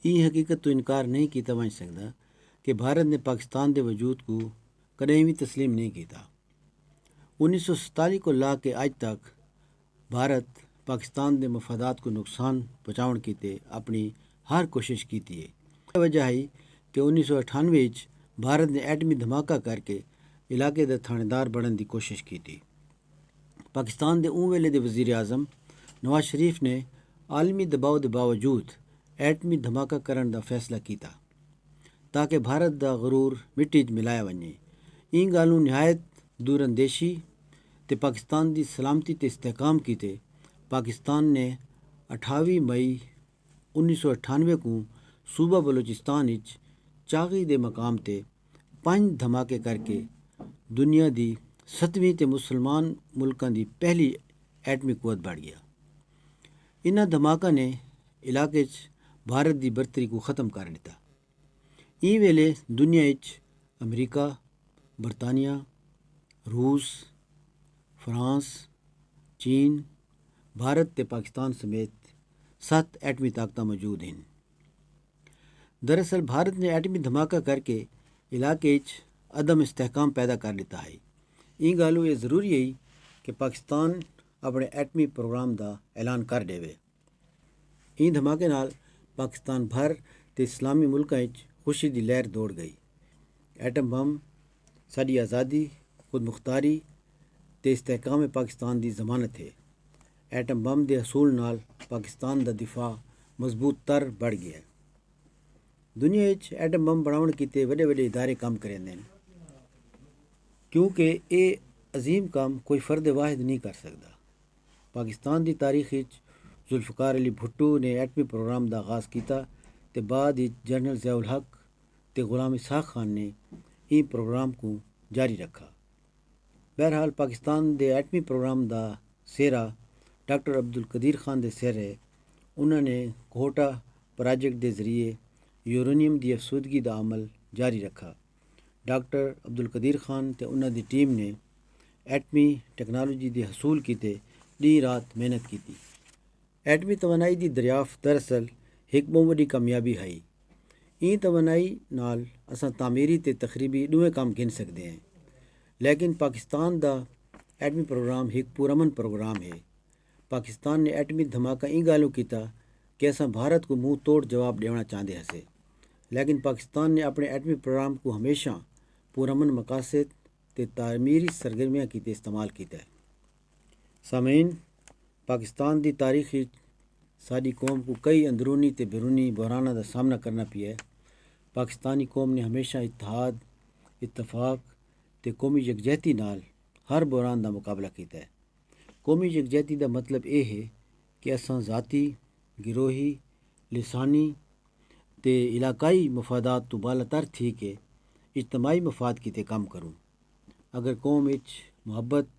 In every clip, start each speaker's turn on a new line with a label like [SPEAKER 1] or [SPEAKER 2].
[SPEAKER 1] یہ حقیقت تو انکار نہیں کیتا ون سکتا کہ بھارت نے پاکستان دے وجود کو کدیں بھی تسلیم نہیں کیتا۔ 1947 کو لا کے اج تک بھارت پاکستان دے مفادات کو نقصان پہنچاؤن کیتے اپنی ہر کوشش کیتی ہے۔ وجہ ہے کہ 1998 بھارت نے ایٹمی دھماکہ کر کے علاقے دا تھانے دار بننے دی کوشش کی تھی۔ پاکستان دے اون ویلے دے وزیر اعظم نواز شریف نے عالمی دباؤ دے باوجود ایٹمی دھماکہ کرن دا فیصلہ کیتا تاکہ بھارت دا غرور مٹی چ ملایا ونجے۔ این گالوں نہایت دور اندیشی تے پاکستان دی سلامتی تے استحکام کیتے پاکستان نے 28 مئی 1998 کو صوبہ بلوچستان وچ چاغی دے مقام تے 5 دھماکے کر کے دنیا دی 7ویں تے مسلمان ملکاں دی پہلی ایٹمی قوت بڑھ گیا۔ انہاں دھماکہ نے علاقے چ بھارت دی برتری کو ختم کر دیتا۔ این ویلے دنیا وچ امریکہ، برطانیہ، روس، فرانس، چین، بھارت تے پاکستان سمیت 7 ایٹمی طاقتاں موجود ہیں۔ دراصل بھارت نے ایٹمی دھماکہ کر کے علاقے وچ عدم استحکام پیدا کر دیتا ہے۔ این گالوں یہ ضروری ہے کہ پاکستان اپنے ایٹمی پروگرام دا اعلان کر دے۔ این دھماکے نال پاکستان بھر تے اسلامی ملکاں وچ خوشی دی لہر دوڑ گئی۔ ایٹم بم ساری آزادی، خود مختاری تے استحکام پاکستان دی ضمانت ہے۔ ایٹم بم دے حصول نال پاکستان دا دفاع مضبوط تر بڑھ گیا ہے۔ دنیا وچ ایٹم بم بناؤن کیتے وڈے وڈے ادارے کام کریندے ہیں کیونکہ یہ عظیم کام کوئی فرد واحد نہیں کر سکتا۔ پاکستان دی تاریخ وچ ذوالفقار علی بھٹو نے ایٹمی پروگرام دا آغاز کیتا تے بعد وچ جنرل ضیاء الحق تے غلام اسحاق خان نے این پروگرام کو جاری رکھا۔ بہرحال پاکستان دے ایٹمی پروگرام دا سہرا ڈاکٹر عبدالقدیر خان دے سر ہے۔ انہوں نے کوہٹا پراجیکٹ دے ذریعے یورینیم دی افسودگی دا عمل جاری رکھا۔ ڈاکٹر عبدالقدیر خان تے انہوں دی ٹیم نے ایٹمی ٹیکنالوجی دے حصول کیتے دن رات محنت کیتی۔ ایٹمی توانائی دی دریافت دراصل ایک بہت وڈی کامیابی ہے۔ این توانائی نال اساں تعمیری تے تخریبی دوویں کام گن سکتے ہیں، لیکن پاکستان دا ایٹمی پروگرام ایک پرامن پروگرام ہے۔ پاکستان نے ایٹمی دھماکہ این گالوں کیتا کہ اساں بھارت کو منہ توڑ جواب دینا چاہتے ہسے، لیکن پاکستان نے اپنے ایٹمی پروگرام کو ہمیشہ پرامن مقاصد تے تعمیری سرگرمیاں کیتے استعمال کیتا ہے۔ سامعین، پاکستان دی تاریخ وچ ساری قوم کو کئی اندرونی تے بیرونی بحراناں دا سامنا کرنا پیا ہے۔ پاکستانی قوم نے ہمیشہ اتحاد، اتفاق تے قومی یکجہتی نال ہر بحران دا مقابلہ کیتا ہے۔ قومی یکجہتی دا مطلب یہ ہے کہ اساں ذاتی، گروہی، لسانی تے علاقائی مفادات تو بالا تر تھی کہ اجتماعی مفاد کیتے کام کروں۔ اگر قوم وچ محبت،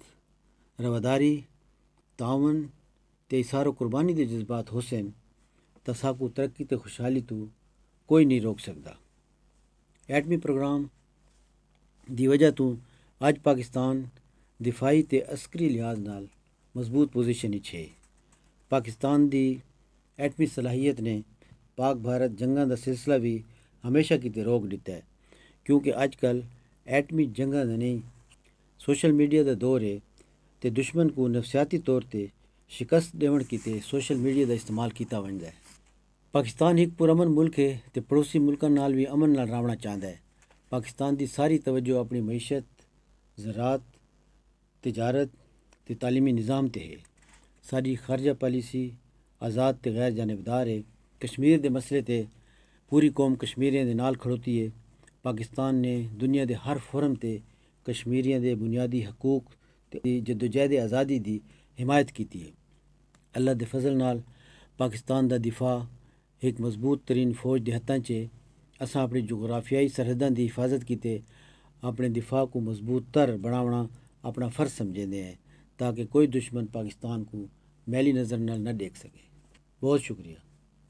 [SPEAKER 1] رواداری، تعاون تے اظہار و قربانی دے جذبات حسن تاں ساکو ترقی تے خوشحالی تو کوئی نہیں روک سکتا۔ ایٹمی پروگرام دی وجہ تو اج پاکستان دفاعی تے عسکری لحاظ نال مضبوط پوزیشن وچ ہے۔ پاکستان دی ایٹمی صلاحیت نے پاک بھارت جنگاں دا سلسلہ بھی ہمیشہ کیتے روک دیتا ہے، کیونکہ اج کل ایٹمی جنگاں دا نہیں سوشل میڈیا دا دور ہے تے دشمن کو نفسیاتی طور تے شکست دیون کیتے سوشل میڈیا دا استعمال کیتا ونجدا ہے۔ پاکستان ایک پرامن ملک ہے تے پڑوسی ملکاں نال بھی امن نال رہنا چاہتا ہے۔ پاکستان دی ساری توجہ اپنی معیشت، زراعت، تجارت تے تعلیمی نظام تے ہے۔ ساری خارجہ پالیسی آزاد تے غیر جانبدار ہے۔ کشمیر دے مسئلے تے پوری قوم کشمیریاں دے نال کھڑوتی ہے۔ پاکستان نے دنیا دے ہر فورم تے کشمیریاں دے بنیادی حقوق تے جدوجہد آزادی دی حمایت کیتی ہے۔ اللہ دے فضل نال پاکستان دا دفاع ایک مضبوط ترین فوج دے ہتھاں چ ہے۔ اساں اپنی جغرافیائی سرحداں دی حفاظت کیتے اپنے دفاع کو مضبوط تر بناونا اپنا فرض سمجھتے ہیں تاکہ کوئی دشمن پاکستان کو میلی نظر نال نہ دیکھ سکے۔ بہت شکریہ۔